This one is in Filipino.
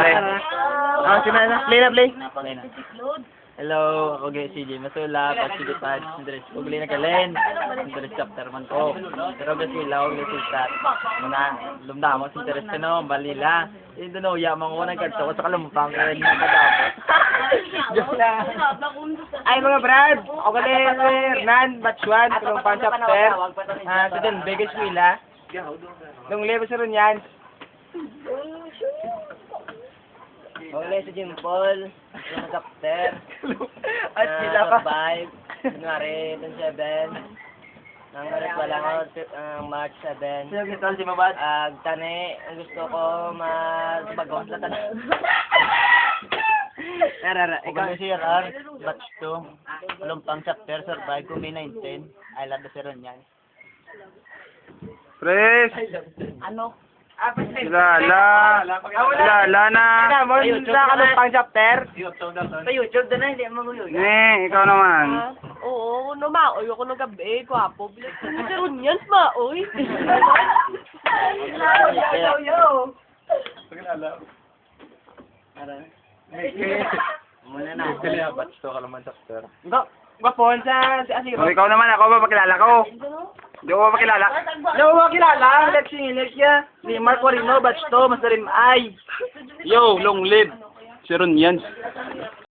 play. Sino na? Play na, play. Hello, ako si Jay Masula, pagsigitan, Andres Ugli na Galen, Andres chapter man ko. Pero kasi ilaw, resultat. Muna, lumdamo si Andres no, balila. Ito no, yamang ko ng karto ko sa kalumpang ko rin ng kadapot. Ay mga brad, ako din Hernan, batch 1, kalumpang chapter. Sa din, biggest wila. Nung level sa rin yan. Ugli si Jim Paul, yung chapter. At sila pa. 5, January 27. Ang ulit wala ko, March 7. Sino gitol si Mabad? Tani, ang gusto ko magbagong sa tanan. Rara, Ikaw si RR, batch 2, Lumpang chapter, survive ko May 19. I love the Seron yan. Pres! Ano? Kilala! Kilala na! Mo sa kalumpang chapter. Sa YouTube doon na, hindi mo magulo. Ikaw naman. Oo, no maoy ako ng gabi, gwapo. Pero niyan, maoy. Muna na. Batch 2, kalumpang chapter. Gapon sa Asiro. O, ikaw naman, ako ba makilala ko? Hindi ko ba makilala? Hindi mo makilala, let's sing siya. Si Mark Corino, batch 2, Masarim Ay. Yo, long live! Si Ron yan.